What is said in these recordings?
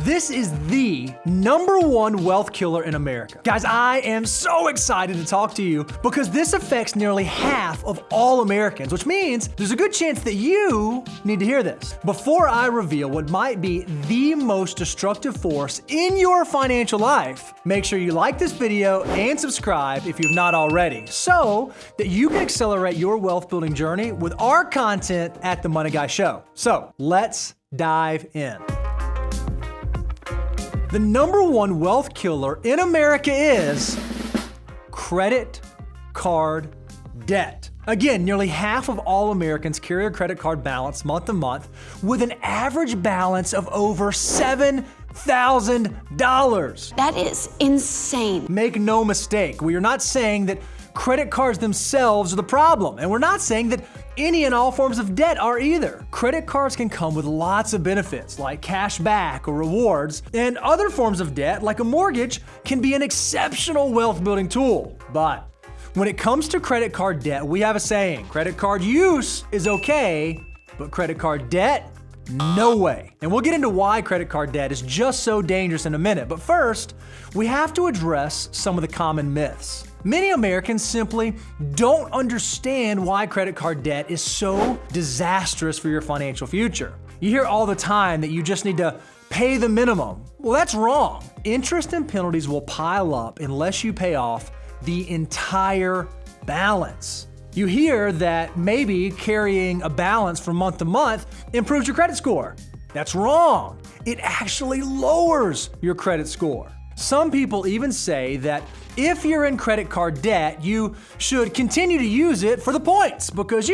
This is the #1 wealth killer in America. Guys, I am so excited to talk to you because this affects nearly half of all Americans, which means there's a good chance that you need to hear this. Before I reveal what might be the most destructive force in your financial life, make sure you like this video and subscribe if you've not already, so that you can accelerate your wealth building journey with our content at The Money Guy Show. So let's dive in. The #1 wealth killer in America is credit card debt. Again, nearly half of all Americans carry a credit card balance month to month with an average balance of over $7,000. That is insane. Make no mistake, we are not saying that credit cards themselves are the problem, and we're not saying that any and all forms of debt are either. Credit cards can come with lots of benefits like cash back or rewards, and other forms of debt like a mortgage can be an exceptional wealth building tool. But when it comes to credit card debt, we have a saying: credit card use is okay, but credit card debt, no way. And we'll get into why credit card debt is just so dangerous in a minute. But first, we have to address some of the common myths. Many Americans simply don't understand why credit card debt is so disastrous for your financial future. You hear all the time that you just need to pay the minimum. Well, that's wrong. Interest and penalties will pile up unless you pay off the entire balance. You hear that maybe carrying a balance from month to month improves your credit score. That's wrong. It actually lowers your credit score. Some people even say that if you're in credit card debt, you should continue to use it for the points because,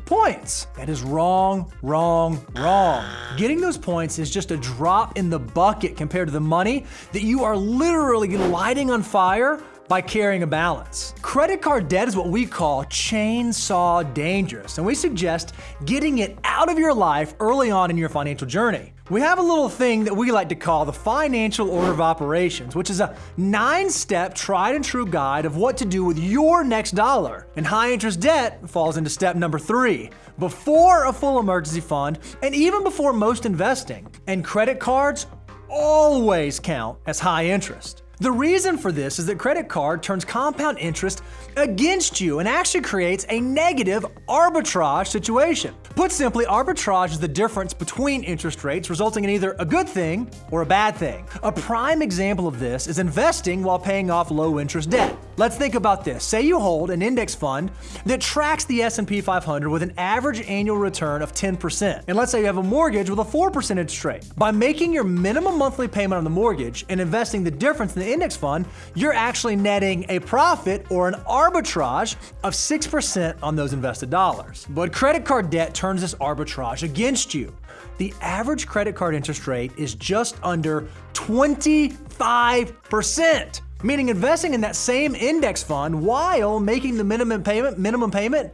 points. That is wrong, wrong, wrong. Getting those points is just a drop in the bucket compared to the money that you are literally lighting on fire by carrying a balance. Credit card debt is what we call chainsaw dangerous, and we suggest getting it out of your life early on in your financial journey. We have a little thing that we like to call the financial order of operations, which is a 9-step tried and true guide of what to do with your next dollar. And high interest debt falls into step number 3, before a full emergency fund and even before most investing. And credit cards always count as high interest. The reason for this is that credit card turns compound interest against you and actually creates a negative arbitrage situation. Put simply, arbitrage is the difference between interest rates, resulting in either a good thing or a bad thing. A prime example of this is investing while paying off low interest debt. Let's think about this. Say you hold an index fund that tracks the S&P 500 with an average annual return of 10%. And let's say you have a mortgage with a 4% interest rate. By making your minimum monthly payment on the mortgage and investing the difference in the index fund, you're actually netting a profit or an arbitrage of 6% on those invested dollars. But credit card debt turns this arbitrage against you. The average credit card interest rate is just under 25%, meaning investing in that same index fund while making the minimum payment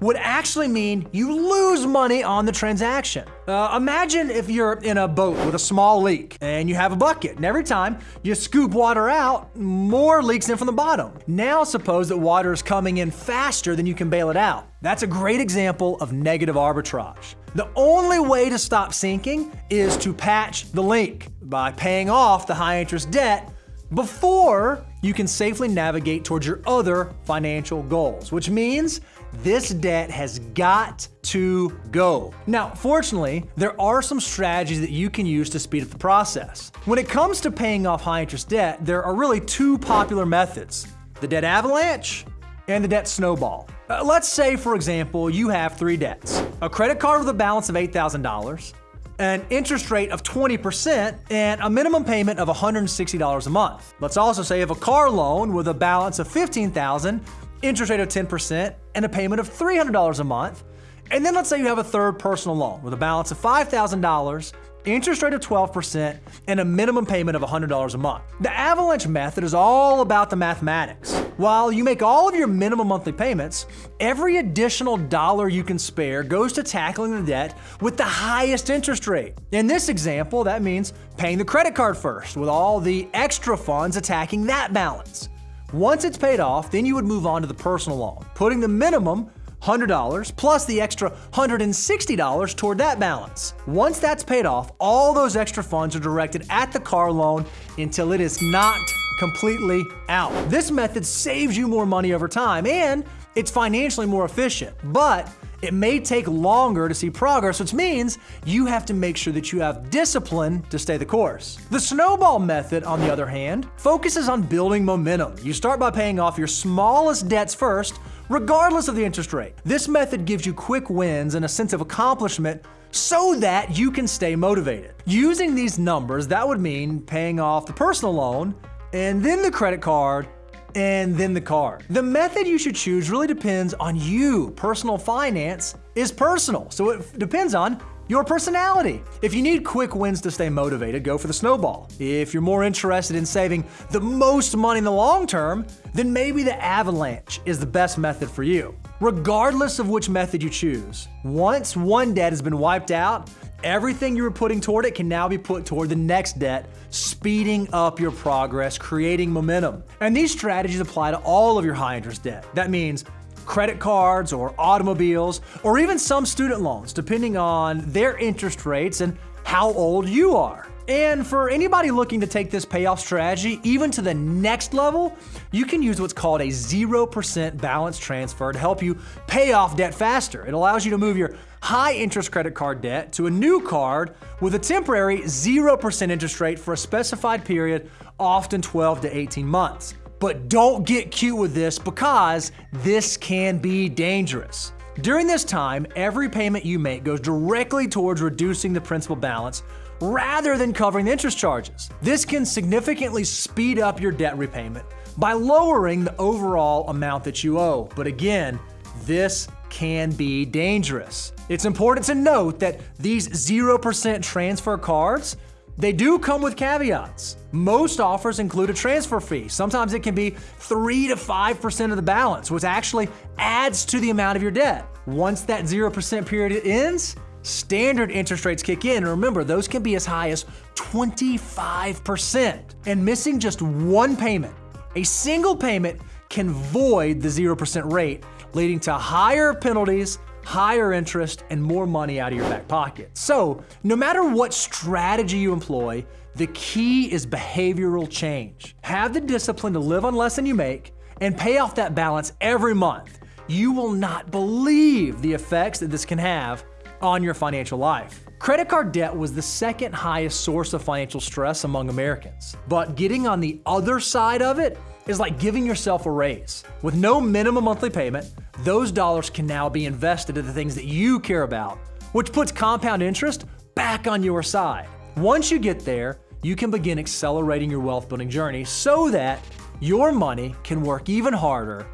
would actually mean you lose money on the transaction. Imagine if you're in a boat with a small leak and you have a bucket, and every time you scoop water out, more leaks in from the bottom. Now suppose that water is coming in faster than you can bail it out. That's a great example of negative arbitrage. The only way to stop sinking is to patch the leak by paying off the high interest debt before you can safely navigate towards your other financial goals, which means this debt has got to go. Now, fortunately, there are some strategies that you can use to speed up the process. When it comes to paying off high interest debt, there are really 2 popular methods: the Debt Avalanche and the Debt Snowball. Let's say, for example, you have 3 debts: a credit card with a balance of $8,000, an interest rate of 20%, and a minimum payment of $160 a month. Let's also say you have a car loan with a balance of $15,000, interest rate of 10%, and a payment of $300 a month. And then let's say you have a third personal loan with a balance of $5,000, interest rate of 12%, and a minimum payment of $100 a month. The Avalanche method is all about the mathematics. While you make all of your minimum monthly payments, every additional dollar you can spare goes to tackling the debt with the highest interest rate. In this example, that means paying the credit card first, with all the extra funds attacking that balance. Once it's paid off, then you would move on to the personal loan, putting the minimum $100 plus the extra $160 toward that balance. Once that's paid off, all those extra funds are directed at the car loan until it is knocked completely out. This method saves you more money over time and it's financially more efficient, but it may take longer to see progress, which means you have to make sure that you have discipline to stay the course. The Snowball Method, on the other hand, focuses on building momentum. You start by paying off your smallest debts first, regardless of the interest rate. This method gives you quick wins and a sense of accomplishment so that you can stay motivated. Using these numbers, that would mean paying off the personal loan, and then the credit card, and then the car. The method you should choose really depends on you. Personal finance is personal, so it depends on your personality. If you need quick wins to stay motivated, go for the snowball. If you're more interested in saving the most money in the long term, then maybe the avalanche is the best method for you. Regardless of which method you choose, once one debt has been wiped out, everything you were putting toward it can now be put toward the next debt, speeding up your progress, creating momentum. And these strategies apply to all of your high interest debt. That means credit cards or automobiles, or even some student loans, depending on their interest rates and how old you are. And for anybody looking to take this payoff strategy even to the next level, you can use what's called a 0% balance transfer to help you pay off debt faster. It allows you to move your high interest credit card debt to a new card with a temporary 0% interest rate for a specified period, often 12 to 18 months. But don't get cute with this because this can be dangerous. During this time, every payment you make goes directly towards reducing the principal balance rather than covering the interest charges. This can significantly speed up your debt repayment by lowering the overall amount that you owe. But again, this can be dangerous. It's important to note that these 0% transfer cards, they do come with caveats. Most offers include a transfer fee. Sometimes it can be 3 to 5% of the balance, which actually adds to the amount of your debt. Once that 0% period ends, standard interest rates kick in. And remember, those can be as high as 25%. And missing just one payment, a single payment, can void the 0% rate, leading to higher penalties, higher interest, and more money out of your back pocket. So, no matter what strategy you employ, the key is behavioral change. Have the discipline to live on less than you make and pay off that balance every month. You will not believe the effects that this can have on your financial life. Credit card debt was the second highest source of financial stress among Americans. But getting on the other side of it is like giving yourself a raise. With no minimum monthly payment, those dollars can now be invested in the things that you care about, which puts compound interest back on your side. Once you get there, you can begin accelerating your wealth building journey so that your money can work even harder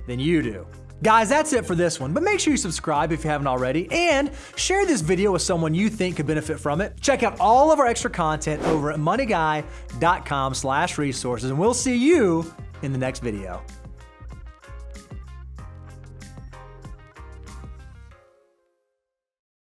than you do. Guys, that's it for this one, but make sure you subscribe if you haven't already and share this video with someone you think could benefit from it. Check out all of our extra content over at moneyguy.com/resources, and we'll see you in the next video.